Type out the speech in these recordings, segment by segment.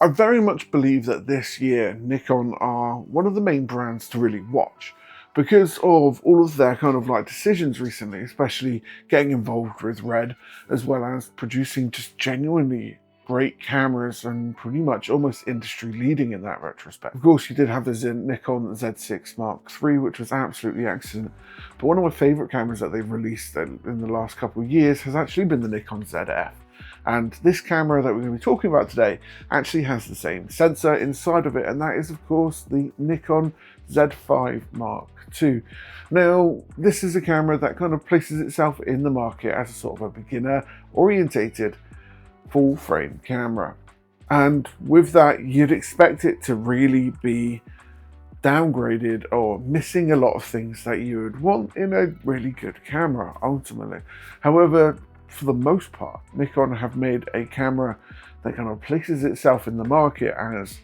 I very much believe that this year Nikon are one of the main brands to really watch because of all of their kind of like decisions recently, especially getting involved with Red, as well as producing just genuinely great cameras and pretty much almost industry leading in that retrospect. Of course, you did have the Nikon Z6 Mark III, which was absolutely excellent, but one of my favorite cameras that they've released in the last couple of years has actually been the Nikon ZF. And this camera that we're going to be talking about today actually has the same sensor inside of it, and that is of course the Nikon Z5 Mark II. Now, this is a camera that kind of places itself in the market as a sort of a beginner orientated full frame camera. And with that, you'd expect it to really be downgraded or missing a lot of things that you would want in a really good camera ultimately. However, for the most part, Nikon have made a camera that kind of places itself in the market as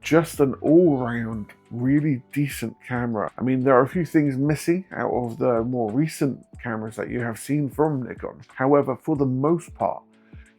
just an all-round really decent camera. I mean, there are a few things missing out of the more recent cameras that you have seen from Nikon. However, for the most part,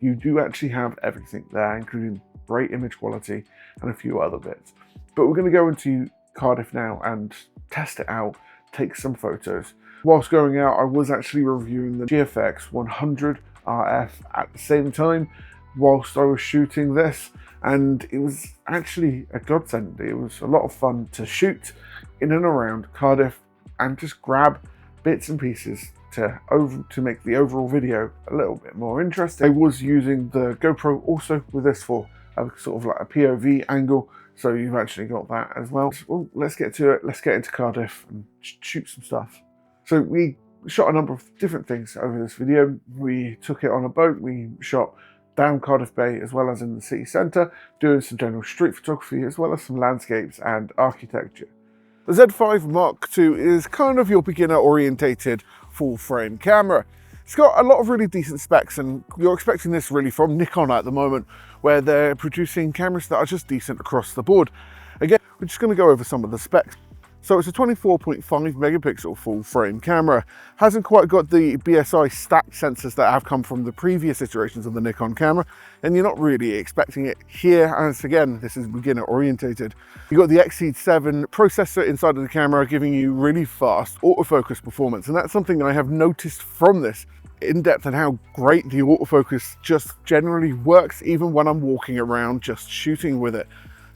you do actually have everything there, including great image quality and a few other bits. But we're going to go into Cardiff now and test it out, take some photos. Whilst going out, I was actually reviewing the GFX 100 RF at the same time whilst I was shooting this, and it was actually a godsend. It was a lot of fun to shoot in and around Cardiff and just grab bits and pieces to make the overall video a little bit more interesting. I was using the GoPro also with this for a sort of like a POV angle, so you've actually got that as well. Well, let's get to it. Let's get into Cardiff and shoot some stuff. So we shot a number of different things over this video. We took it on a boat, we shot down Cardiff Bay as well as in the city centre, doing some general street photography as well as some landscapes and architecture. The Z5 Mark II is kind of your beginner orientated full frame camera. It's got a lot of really decent specs, and you're expecting this really from Nikon at the moment, where they're producing cameras that are just decent across the board. Again, we're just going to go over some of the specs. So it's a 24.5 megapixel full frame camera. Hasn't quite got the BSI stacked sensors that have come from the previous iterations of the Nikon camera, and you're not really expecting it here, as again, this is beginner orientated. You've got the Expeed 7 processor inside of the camera, giving you really fast autofocus performance, and that's something that I have noticed from this in depth, and how great the autofocus just generally works even when I'm walking around just shooting with it.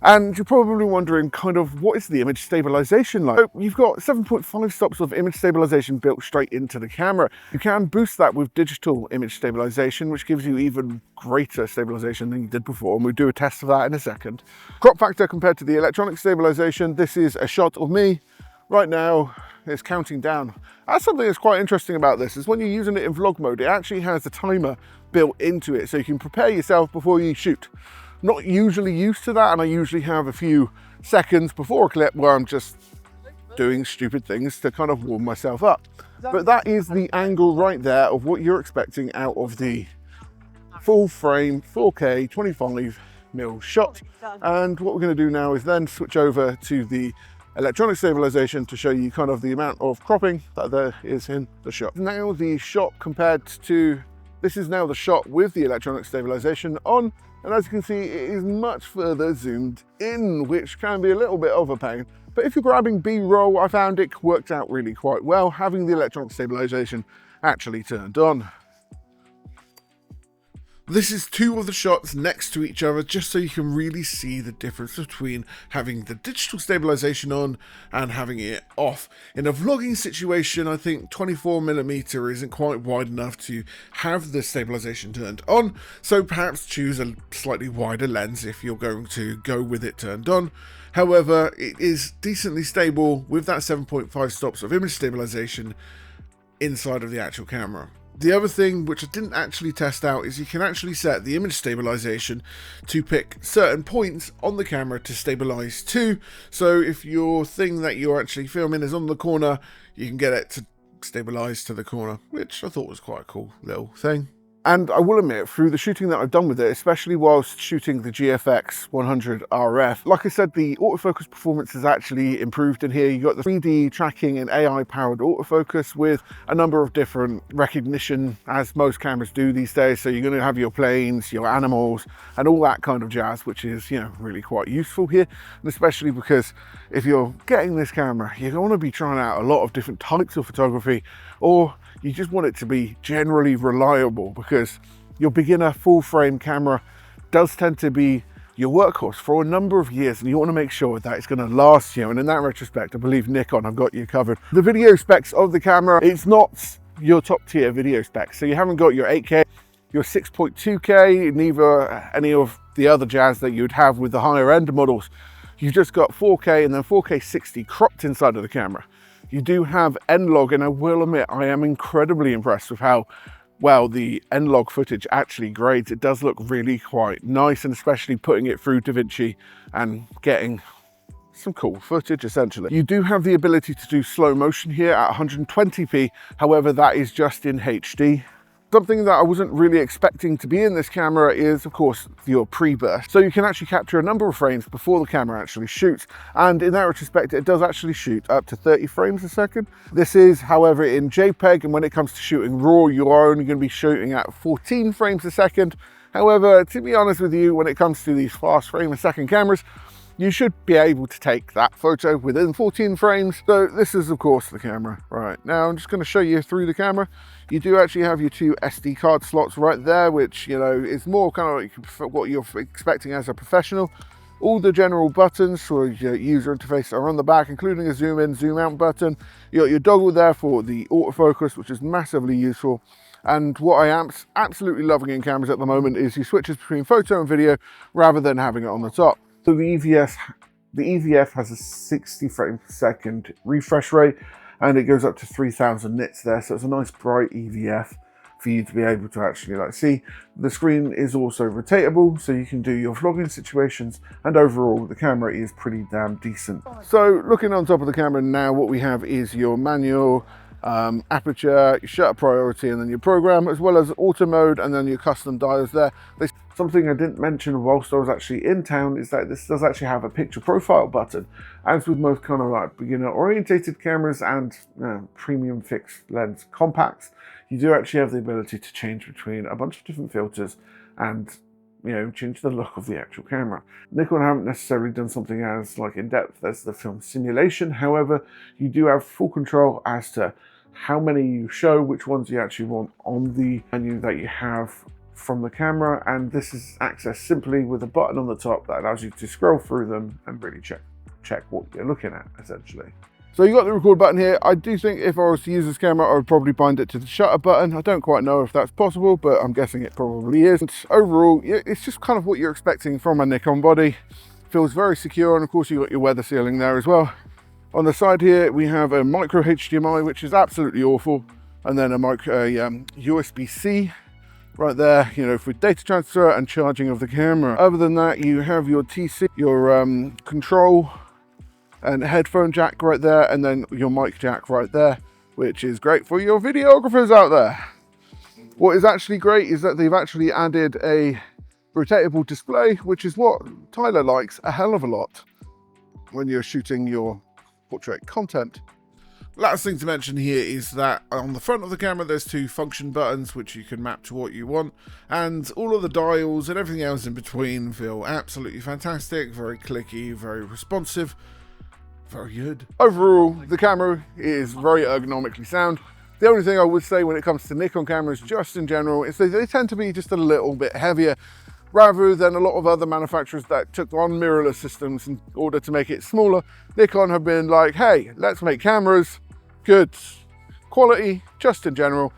And you're probably wondering kind of what is the image stabilization like? So you've got 7.5 stops of image stabilization built straight into the camera. You can boost that with digital image stabilization, which gives you even greater stabilization than you did before, and we'll do a test of that in a second. Crop factor compared to the electronic stabilization, this is a shot of me right now. It's counting down. That's something that's quite interesting about this, is when you're using it in vlog mode, it actually has a timer built into it, so you can prepare yourself before you shoot. Not usually used to that, and I usually have a few seconds before a clip where I'm just doing stupid things to kind of warm myself up. But that is the angle right there of what you're expecting out of the full frame 4K 25mm shot. And what we're going to do now is then switch over to the electronic stabilization to show you kind of the amount of cropping that there is in the shot. Now the shot compared to, this is now the shot with the electronic stabilization on. And as you can see, it is much further zoomed in, which can be a little bit of a pain. But if you're grabbing B-roll, I found it worked out really quite well, having the electronic stabilization actually turned on. This is two of the shots next to each other, just so you can really see the difference between having the digital stabilization on and having it off. In a vlogging situation, I think 24mm isn't quite wide enough to have the stabilization turned on, so perhaps choose a slightly wider lens if you're going to go with it turned on. However, it is decently stable with that 7.5 stops of image stabilization inside of the actual camera. The other thing which I didn't actually test out is you can actually set the image stabilization to pick certain points on the camera to stabilize to. So if your thing that you're actually filming is on the corner, you can get it to stabilize to the corner, which I thought was quite a cool little thing. And I will admit, through the shooting that I've done with it, especially whilst shooting the GFX 100 RF, like I said, the autofocus performance has actually improved in here. You've got the 3D tracking and AI-powered autofocus with a number of different recognition, as most cameras do these days. So you're going to have your planes, your animals, and all that kind of jazz, which is, you know, really quite useful here. And especially because if you're getting this camera, you don't want to be trying out a lot of different types of photography, or you just want it to be generally reliable, because your beginner full frame camera does tend to be your workhorse for a number of years, and you want to make sure that it's going to last you. And in that retrospect, I believe Nikon have got you covered. The video specs of the camera, it's not your top tier video specs. So you haven't got your 8K, your 6.2K, neither any of the other jazz that you'd have with the higher end models. You've just got 4K and then 4K 60 cropped inside of the camera. You do have N-Log, and I will admit I am incredibly impressed with how well the N-Log footage actually grades. It does look really quite nice, and especially putting it through DaVinci and getting some cool footage essentially. You do have the ability to do slow motion here at 120p, however that is just in HD. Something that I wasn't really expecting to be in this camera is, of course, your pre-burst. So you can actually capture a number of frames before the camera actually shoots. And in that retrospect, it does actually shoot up to 30 frames a second. This is, however, in JPEG, and when it comes to shooting RAW, you are only going to be shooting at 14 frames a second. However, to be honest with you, when it comes to these fast frame a second cameras, you should be able to take that photo within 14 frames. So this is, of course, the camera. Right, now I'm just going to show you through the camera. You do actually have your two SD card slots right there, which, you know, is more kind of like what you're expecting as a professional. All the general buttons for your user interface are on the back, including a zoom in, zoom out button. You got your toggle there for the autofocus, which is massively useful. And what I am absolutely loving in cameras at the moment is your switches between photo and video rather than having it on the top. So the EVF has a 60 frames per second refresh rate, and it goes up to 3000 nits there. So it's a nice bright EVF for you to be able to actually see. The screen is also rotatable, so you can do your vlogging situations, and overall the camera is pretty damn decent. So looking on top of the camera now, what we have is your manual, aperture, your shutter priority, and then your program, as well as auto mode, and then your custom dials there. Something I didn't mention whilst I was actually in town is that this does actually have a picture profile button. As with most kind of like beginner orientated cameras and premium fixed lens compacts, you do actually have the ability to change between a bunch of different filters and, you know, change the look of the actual camera. Nikon haven't necessarily done something as like in depth as the film simulation. However, you do have full control as to how many you show, which ones you actually want on the menu that you have from the camera, and this is accessed simply with a button on the top that allows you to scroll through them and really check what you're looking at essentially. So you got the record button here. I do think if I was to use this camera, I would probably bind it to the shutter button. I don't quite know if that's possible, but I'm guessing it probably is. And overall, it's just kind of what you're expecting from a Nikon body. Feels very secure, and of course you got your weather sealing there as well. On the side here, we have a micro HDMI, which is absolutely awful, and then a USB-C right there, you know, for data transfer and charging of the camera. Other than that, you have your TC, your control and headphone jack right there, and then your mic jack right there, which is great for your videographers out there. What is actually great is that they've actually added a rotatable display, which is what Tyler likes a hell of a lot when you're shooting your portrait content. Last thing to mention here is that on the front of the camera there's two function buttons which you can map to what you want, and all of the dials and everything else in between feel absolutely fantastic, very clicky, very responsive, very good. Overall, the camera is very ergonomically sound. The only thing I would say when it comes to Nikon cameras just in general is that they tend to be just a little bit heavier, rather than a lot of other manufacturers that took on mirrorless systems in order to make it smaller. Nikon have been like, hey, let's make cameras good quality just in general,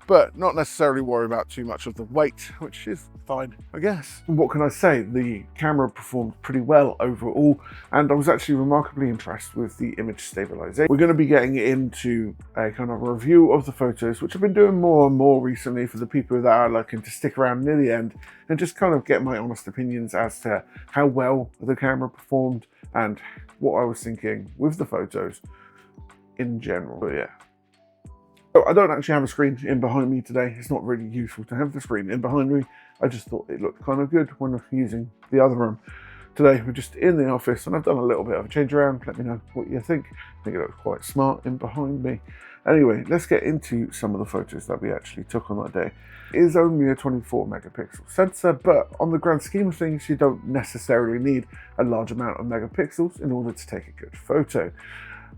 but not necessarily worry about too much of the weight, which is fine, I guess. What can I say? The camera performed pretty well overall, and I was actually remarkably impressed with the image stabilization. We're going to be getting into a kind of review of the photos, which I've been doing more and more recently for the people that are looking to stick around near the end and just kind of get my honest opinions as to how well the camera performed and what I was thinking with the photos in general. But yeah, So I don't actually have a screen in behind me today. It's not really useful to have the screen in behind me. I just thought it looked kind of good when using the other room. Today we're just in the office and I've done a little bit of a change around. Let me know what you think. I think it looks quite smart in behind me. Anyway, let's get into some of the photos that we actually took on that day. It is only a 24 megapixel sensor, but on the grand scheme of things, you don't necessarily need a large amount of megapixels in order to take a good photo.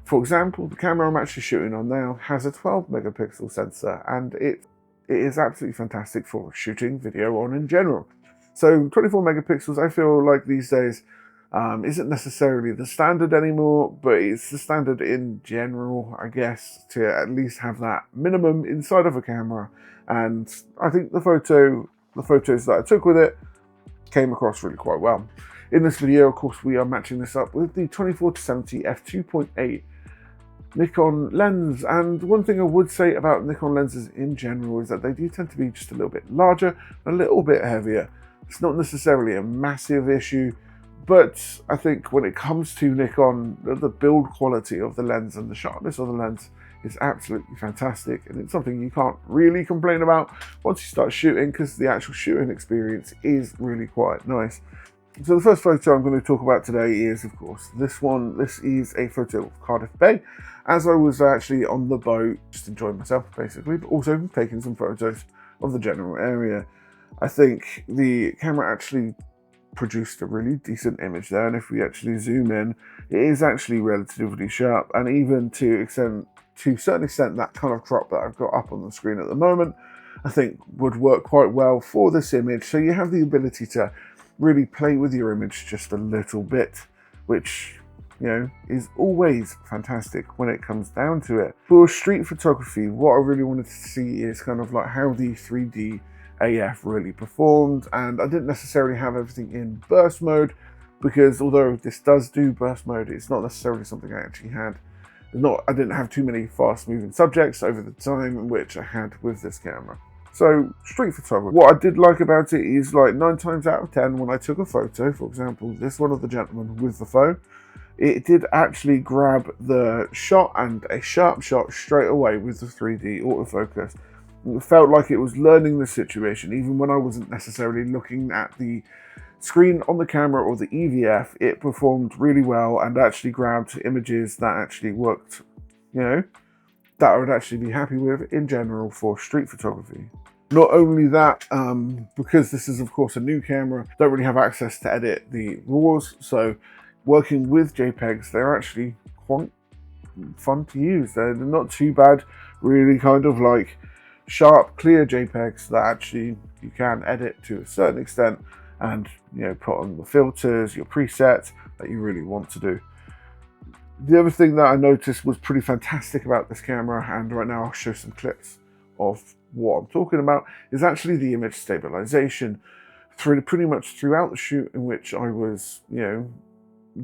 For example, the camera I'm actually shooting on now has a 12 megapixel sensor, and it is absolutely fantastic for shooting video on in general. So 24 megapixels, I feel like these days, isn't necessarily the standard anymore, but it's the standard in general, I guess, to at least have that minimum inside of a camera. And I think the photos that I took with it came across really quite well. In this video, of course, we are matching this up with the 24-70 f2.8 Nikon lens. And one thing I would say about Nikon lenses in general is that they do tend to be just a little bit larger, a little bit heavier. It's not necessarily a massive issue, but I think when it comes to Nikon, the build quality of the lens and the sharpness of the lens is absolutely fantastic, and it's something you can't really complain about once you start shooting, because the actual shooting experience is really quite nice. So the first photo I'm going to talk about today is, of course, this one. This is a photo of Cardiff Bay, as I was actually on the boat, just enjoying myself basically, but also taking some photos of the general area. I think the camera actually produced a really decent image there, and if we actually zoom in, it is actually relatively sharp, and even to a certain extent, that kind of crop that I've got up on the screen at the moment, I think would work quite well for this image. So you have the ability to really play with your image just a little bit, which, you know, is always fantastic when it comes down to it. For street photography, what I really wanted to see is kind of like how the 3D AF really performed, and I didn't necessarily have everything in burst mode, because although this does do burst mode, it's not necessarily something I actually had. I didn't have too many fast moving subjects over the time in which I had with this camera. So street photography, what I did like about it is, like, 9 times out of 10 when I took a photo, for example this one of the gentleman with the phone, it did actually grab the shot, and a sharp shot straight away with the 3D autofocus. It felt like it was learning the situation, even when I wasn't necessarily looking at the screen on the camera or the EVF. It performed really well and actually grabbed images that actually worked, you know, that I would actually be happy with in general for street photography. Not only that, because this is of course a new camera, don't really have access to edit the RAWs, so working with JPEGs, they're actually quite fun to use. They're not too bad, really kind of like sharp, clear JPEGs that actually you can edit to a certain extent, and, you know, put on the filters, your presets that you really want to do. The other thing that I noticed was pretty fantastic about this camera, and right now I'll show some clips of what I'm talking about, is actually the image stabilization. Pretty much throughout the shoot in which I was, you know,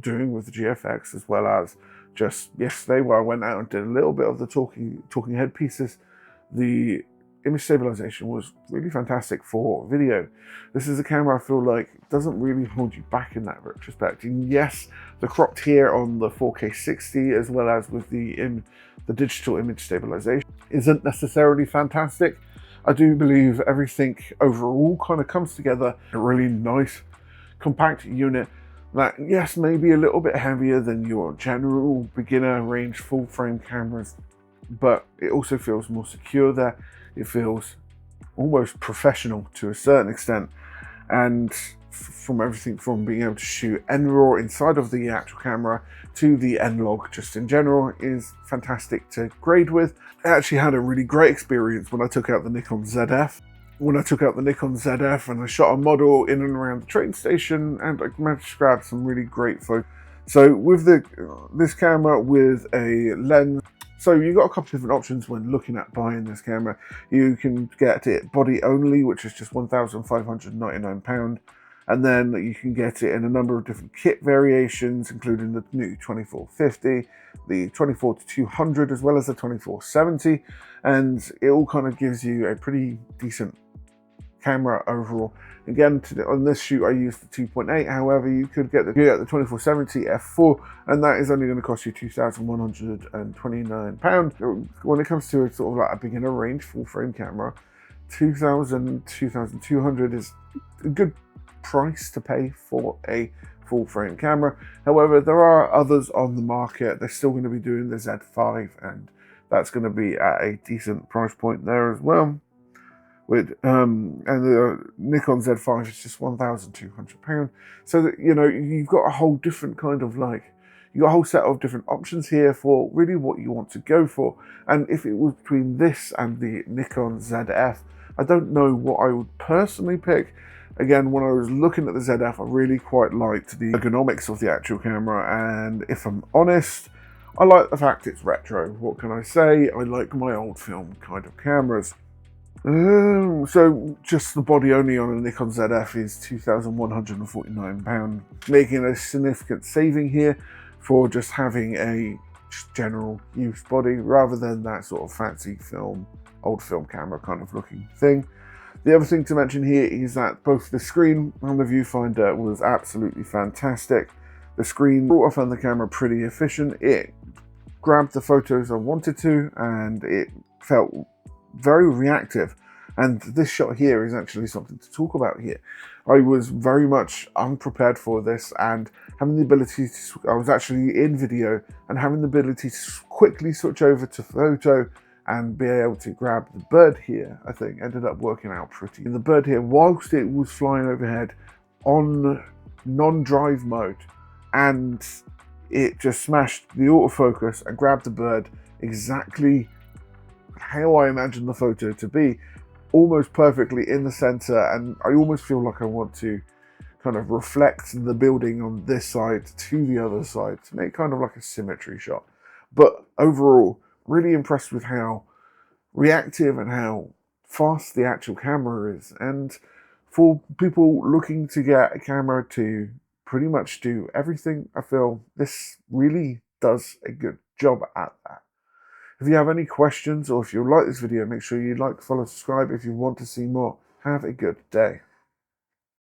doing with the GFX, as well as just yesterday where I went out and did a little bit of the talking head pieces, the image stabilization was really fantastic for video. This is a camera I feel like doesn't really hold you back in that retrospect. And yes, the cropped here on the 4K 60, as well as with the digital image stabilization, isn't necessarily fantastic. I do believe everything overall kind of comes together in a really nice compact unit that, yes, may be a little bit heavier than your general beginner range full frame cameras, but it also feels more secure there. It feels almost professional to a certain extent, and from everything from being able to shoot NRAW inside of the actual camera to the N-Log just in general is fantastic to grade with. I actually had a really great experience when I took out the Nikon ZF. When I took out the Nikon ZF and I shot a model in and around the train station, and I managed to grab some really great photos. So with this camera with a lens, so you've got a couple of different options when looking at buying this camera. You can get it body only, which is just £1,599. And then you can get it in a number of different kit variations, including the new 24-50, the 24-200, as well as the 24-70. And it all kind of gives you a pretty decent camera overall Again, on this shoot I used the 2.8, however you could get the 2470 f4, and that is only going to cost you £2,129. When it comes to a sort of like a beginner range full frame camera, 2,200 is a good price to pay for a full frame camera. However, there are others on the market. They're still going to be doing the Z5, and that's going to be at a decent price point there as well. With and the Nikon Z5 is just £1,200. So that, you know, you've got a whole different kind of you've got a whole set of different options here for really what you want to go for. And if it was between this and the Nikon ZF, I don't know what I would personally pick. Again, when I was looking at the ZF, I really quite liked the ergonomics of the actual camera, and if I'm honest, I like the fact it's retro. What can I say? I like my old film kind of cameras. So just the body only on a Nikon ZF is £2,149, making a significant saving here for just having a general use body rather than that sort of fancy film, old film camera kind of looking thing. The other thing to mention here is that both the screen and the viewfinder was absolutely fantastic. The screen brought up on the camera pretty efficient. It grabbed the photos I wanted to, and it felt very reactive. And this shot here is actually something to talk about here. I was very much unprepared for this, and having the ability to, I was actually in video, and having the ability to quickly switch over to photo and be able to grab the bird here, I think ended up working out pretty. The bird here, whilst it was flying overhead on non-drive mode, and it just smashed the autofocus and grabbed the bird exactly how I imagined the photo to be, almost perfectly in the center. And I almost feel like I want to kind of reflect the building on this side to the other side to make kind of like a symmetry shot. But overall, really impressed with how reactive and how fast the actual camera is. And for people looking to get a camera to pretty much do everything, I feel this really does a good job at that. If you have any questions, or if you like this video, make sure you like, follow, subscribe if you want to see more. Have a good day.